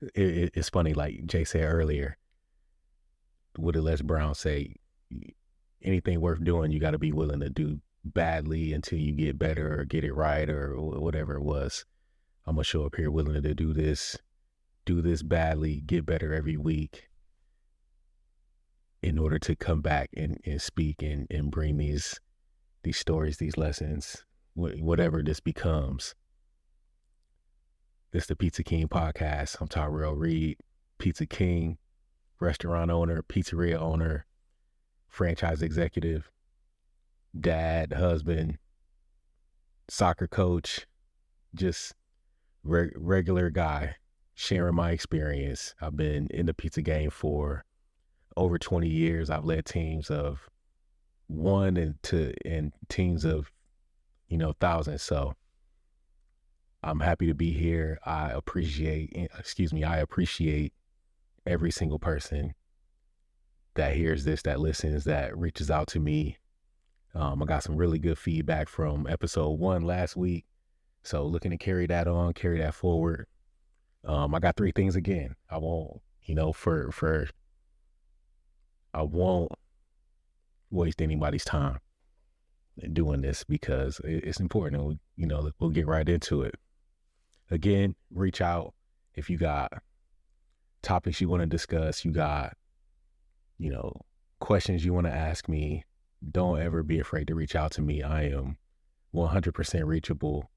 It's funny, like Jay said earlier, what did Les Brown say? Anything worth doing, you got to be willing to do badly until you get better or get it right or whatever it was. I'm gonna show up here willing to do this badly, get better every week in order to come back and speak and bring these stories, these lessons, whatever this becomes. This is the Pizza King podcast. I'm Tyrell Reed, Pizza King, restaurant owner, pizzeria owner, franchise executive, dad, husband, soccer coach, just regular guy sharing my experience. I've been in the pizza game for over 20 years. I've led teams of one and teams of, thousands. So I'm happy to be here. I appreciate every single person that hears this, that listens, that reaches out to me. I got some really good feedback from episode 1 last week. So looking to carry that forward. I got 3 things again. I won't, I won't waste anybody's time in doing this because it's important. And we'll get right into it. Again, reach out if you got topics you want to discuss, you got, questions you want to ask me. Don't ever be afraid to reach out to me. I am 100% reachable.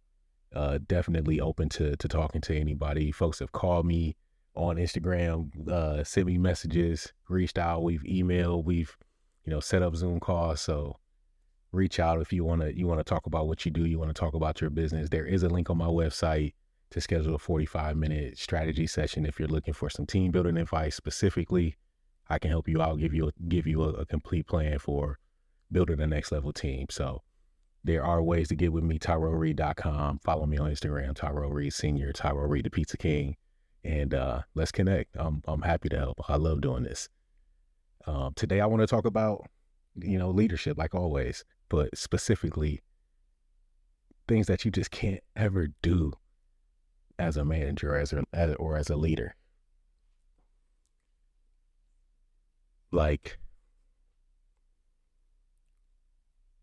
Definitely open to talking to anybody. Folks have called me on Instagram, sent me messages, reached out, we've emailed, we've, set up Zoom calls. So reach out if you want to talk about what you do, you want to talk about your business. There is a link on my website to schedule a 45-minute strategy session. If you're looking for some team building advice specifically, I can help you out, give you a complete plan for building the next level team. So there are ways to get with me, TyrellReed.com. Follow me on Instagram, Tyrell Reed Senior, Tyrell Reed, the Pizza King. And let's connect. I'm happy to help. I love doing this. Today I want to talk about, leadership like always, but specifically things that you just can't ever do as a manager or as a leader. Like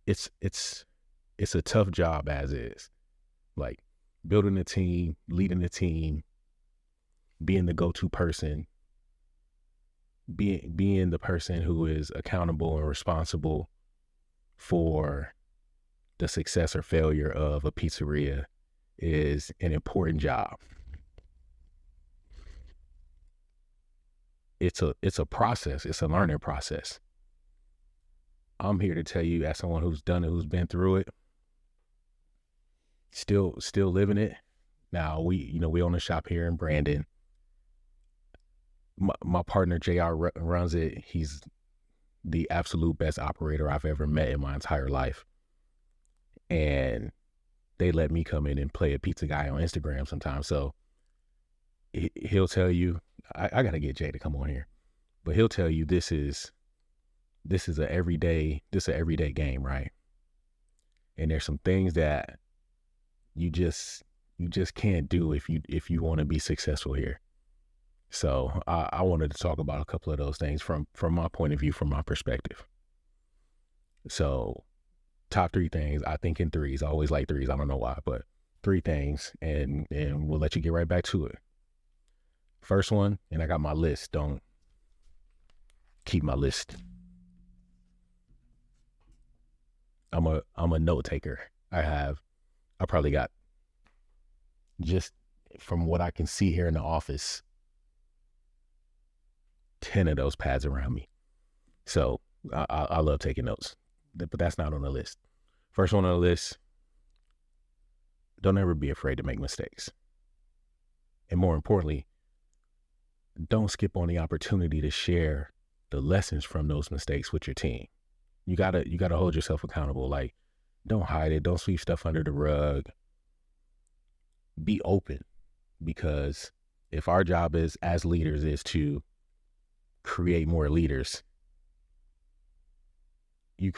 it's a tough job as is. Like building a team, leading a team, being the go-to person, being the person who is accountable and responsible for the success or failure of a pizzeria is an important job. It's a process. It's a learning process. I'm here to tell you, as someone who's done it, who's been through it, still living it. Now we own a shop here in Brandon. My partner JR runs it. He's the absolute best operator I've ever met in my entire life. And they let me come in and play a pizza guy on Instagram sometimes. So he'll tell you, I got to get Jay to come on here, but he'll tell you this is an everyday game, right? And there's some things that you just can't do if you want to be successful here. So I wanted to talk about a couple of those things from my point of view, from my perspective. So top 3 things, I think in threes. I always like threes. I don't know why, but 3 things, and we'll let you get right back to it. First one, and I got my list. Don't keep my list. I'm a note taker. I probably got, just from what I can see here in the office, 10 of those pads around me. So I love taking notes, but that's not on the list. First one on the list, don't ever be afraid to make mistakes. And more importantly, don't skip on the opportunity to share the lessons from those mistakes with your team. You gotta hold yourself accountable. Like, don't hide it. Don't sweep stuff under the rug. Be open, because if our job as leaders is to create more leaders, you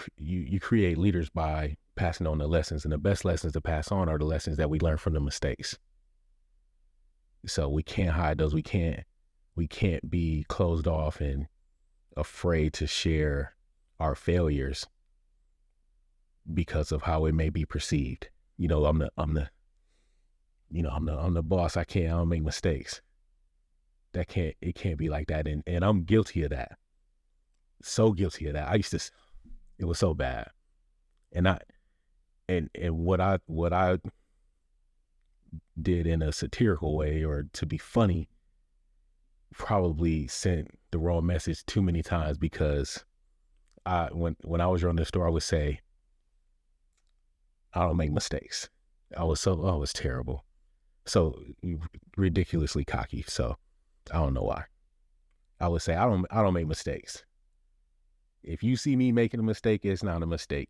create leaders by passing on the lessons, and the best lessons to pass on are the lessons that we learn from the mistakes. So we can't hide those. We can't be closed off and afraid to share our failures because of how it may be perceived. I'm the boss. I don't make mistakes. It can't be like that. And I'm guilty of that. So guilty of that. It was so bad. And what I did in a satirical way or to be funny probably sent the wrong message too many times, because when I was running the store, I would say, I don't make mistakes. I was terrible. So ridiculously cocky. So I don't know why. I would say I don't make mistakes. If you see me making a mistake, it's not a mistake.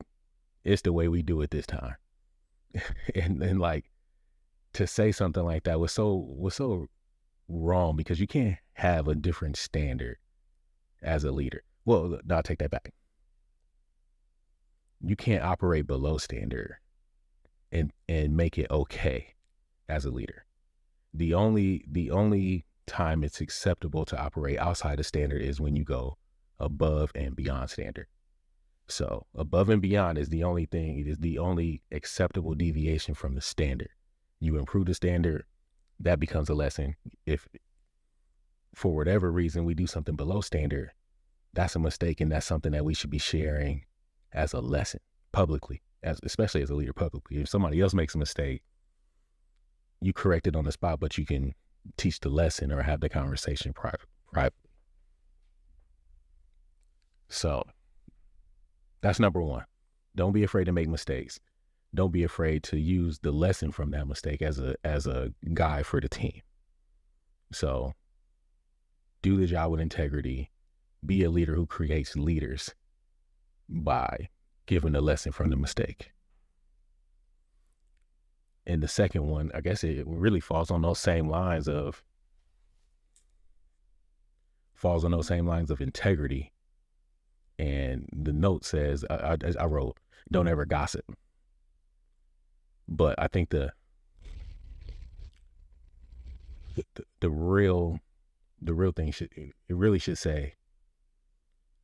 It's the way we do it this time. and like, to say something like that was so wrong, because you can't have a different standard as a leader. Well, no, I'll take that back. You can't operate below standard and make it okay as a leader. The only time it's acceptable to operate outside of standard is when you go above and beyond standard. So above and beyond is the only thing, it is the only acceptable deviation from the standard. You improve the standard, that becomes a lesson. If for whatever reason we do something below standard, that's a mistake, and that's something that we should be sharing as a lesson publicly, especially as a leader publicly. If somebody else makes a mistake, you correct it on the spot, but you can teach the lesson or have the conversation privately. So that's number one. Don't be afraid to make mistakes. Don't be afraid to use the lesson from that mistake as a guide for the team. So do the job with integrity. Be a leader who creates leaders by giving a lesson from the mistake. And the second one, I guess it really falls on those same lines of integrity. And the note says, I wrote, don't ever gossip. But I think the real thing should say,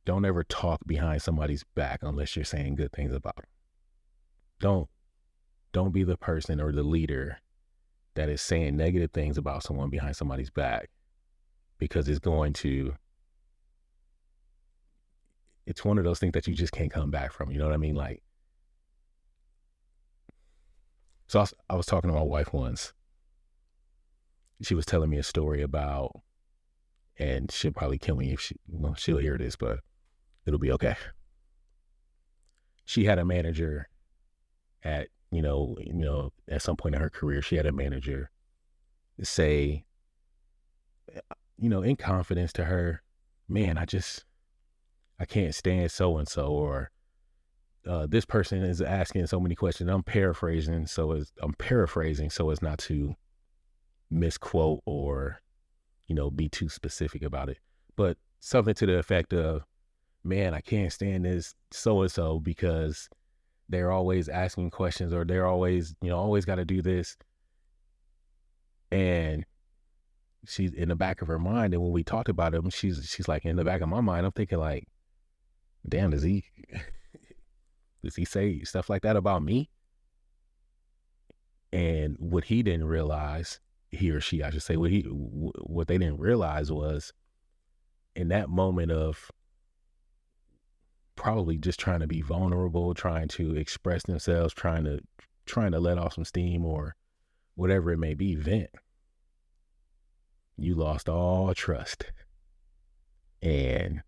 don't ever talk behind somebody's back unless you're saying good things about them. Don't be the person or the leader that is saying negative things about someone behind somebody's back, because it's one of those things that you just can't come back from. You know what I mean? Like, so I was talking to my wife once. She was telling me a story about, and she'll probably kill me if she'll hear this, but it'll be okay. She had a manager at some point in her career, she had a manager say, in confidence to her, man, I can't stand so-and-so, or this person is asking so many questions. I'm paraphrasing so as not to misquote or, be too specific about it. But something to the effect of, man, I can't stand this so-and-so because they're always asking questions, or they're always got to do this. And she's in the back of her mind. And when we talked about him, she's like, in the back of my mind, I'm thinking like, damn, does he say stuff like that about me? And what he didn't realize, he or she, I should say, what they didn't realize was, in that moment of probably just trying to be vulnerable, trying to express themselves, trying to let off some steam or whatever it may be, vent, you lost all trust. And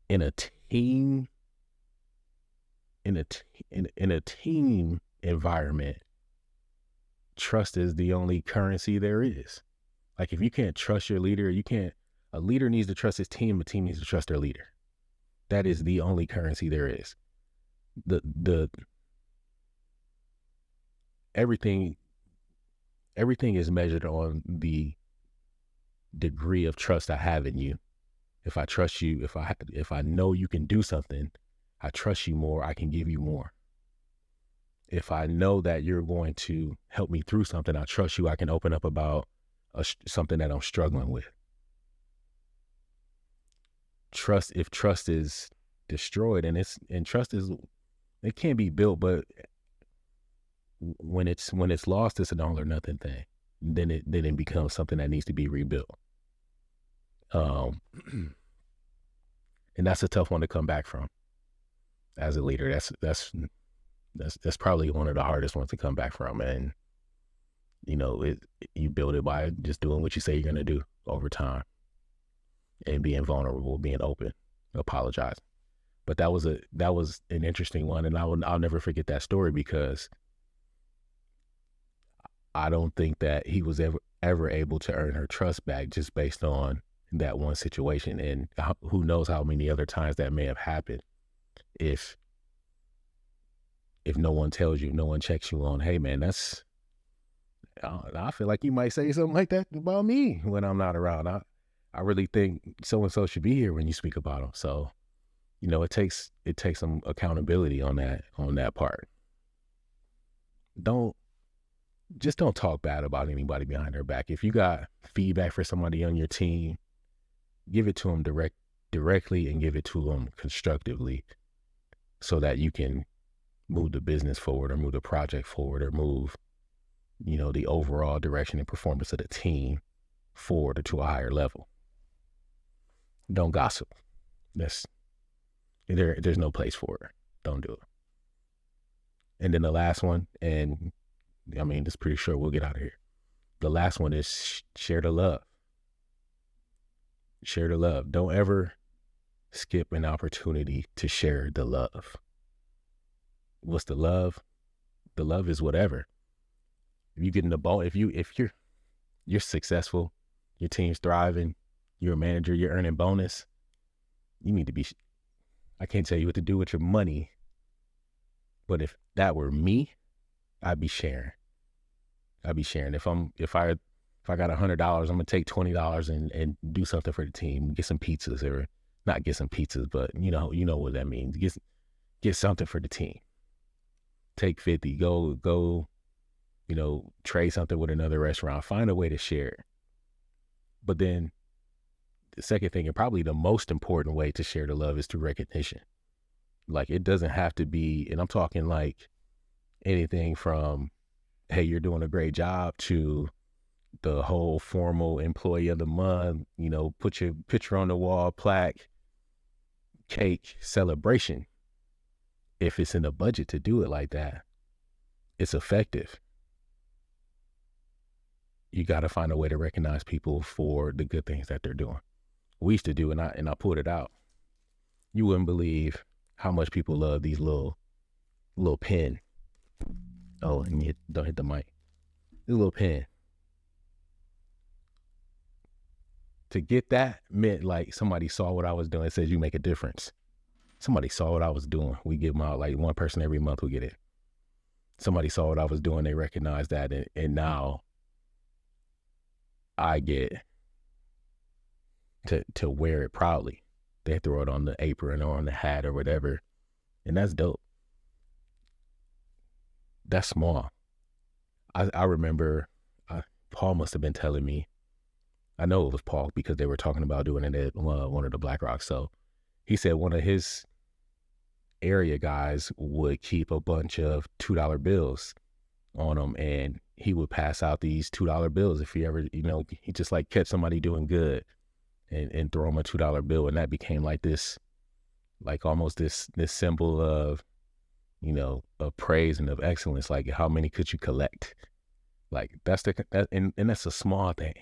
in a team environment, trust is the only currency there is. Like, if you can't trust your leader, a leader needs to trust his team, a team needs to trust their leader. That is the only currency there is. Everything is measured on the degree of trust I have in you. If I trust you, if I know you can do something, I trust you more, I can give you more. if I know that you're going to help me through something, I trust you, I can open up about something that I'm struggling with. If trust is destroyed, and trust is, it can't be built, but when it's lost, it's an all or nothing thing. Then it becomes something that needs to be rebuilt. And that's a tough one to come back from as a leader. That's probably one of the hardest ones to come back from. And you build it by just doing what you say you're going to do over time, and being vulnerable, being open, apologizing. But that was an interesting one, and I'll never forget that story, because I don't think that he was ever able to earn her trust back just based on that one situation. And who knows how many other times that may have happened if no one tells you, no one checks you on, hey man, I feel like you might say something like that about me when I'm not around. I really think so-and-so should be here when you speak about them. So, it takes some accountability on that part. Don't talk bad about anybody behind their back. If you got feedback for somebody on your team, give it to them directly, and give it to them constructively, so that you can move the business forward, or move the project forward, or move, the overall direction and performance of the team forward or to a higher level. Don't gossip. There's no place for it. Don't do it. And then the last one, and it's pretty sure we'll get out of here. The last one is share the love. Share the love. Don't ever skip an opportunity to share the love. What's the love? The love is whatever. If you get in the ball, if you're successful, your team's thriving, you're a manager, you're earning bonus, you need to be, I can't tell you what to do with your money, but if that were me, I'd be sharing. If I got $100, I'm gonna take $20 and do something for the team, get some pizzas, or not get some pizzas, but you know what that means. Get something for the team. Take 50, go, trade something with another restaurant, find a way to share it. But then the second thing, and probably the most important way to share the love, is through recognition. Like, it doesn't have to be, and I'm talking like anything from, hey, you're doing a great job, to the whole formal employee of the month, put your picture on the wall, plaque, cake, celebration. If it's in the budget to do it like that, it's effective. You got to find a way to recognize people for the good things that they're doing. We used to do, and I pulled it out. You wouldn't believe how much people love these little pen. Oh, and don't hit the mic. This little pen. To get that meant like somebody saw what I was doing. It says you make a difference. Somebody saw what I was doing. We give them out, like one person every month will get it. Somebody saw what I was doing. They recognized that. And now I get to wear it proudly. They throw it on the apron or on the hat or whatever. And that's dope. That's small. I remember Paul must have been telling me, I know it was Paul because they were talking about doing it at one of the Black Rocks. So he said one of his area guys would keep a bunch of $2 bills on them, and he would pass out these $2 bills if he ever, he just like catch somebody doing good and throw them a $2 bill. And that became like this, like almost this symbol of, of praise and of excellence. Like, how many could you collect? Like, and that's a small thing,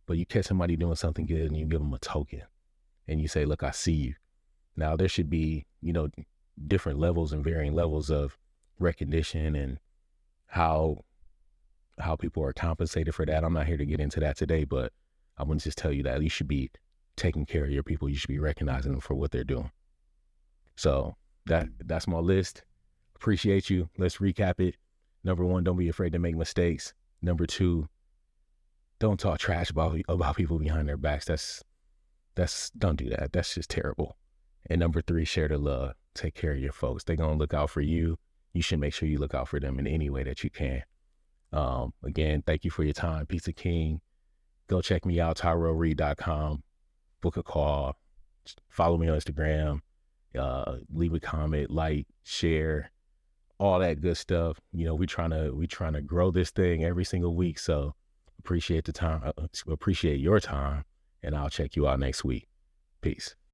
but you catch somebody doing something good and you give them a token and you say, look, I see you. Now there should be, different levels and varying levels of recognition and how people are compensated for that. I'm not here to get into that today, but I want to just tell you that you should be taking care of your people. You should be recognizing them for what they're doing. So that's my list. Appreciate you. Let's recap it. Number 1, don't be afraid to make mistakes. Number 2, don't talk trash about people behind their backs. Don't do that. That's just terrible. And number 3, share the love. Take care of your folks. They're going to look out for you. you should make sure you look out for them in any way that you can. Again, thank you for your time, Pizza King. Go check me out, TyrellReed.com. Book a call. Follow me on Instagram. Leave a comment, like, share, all that good stuff. You know, we trying to grow this thing every single week. So appreciate the time. Appreciate your time, and I'll check you out next week. Peace.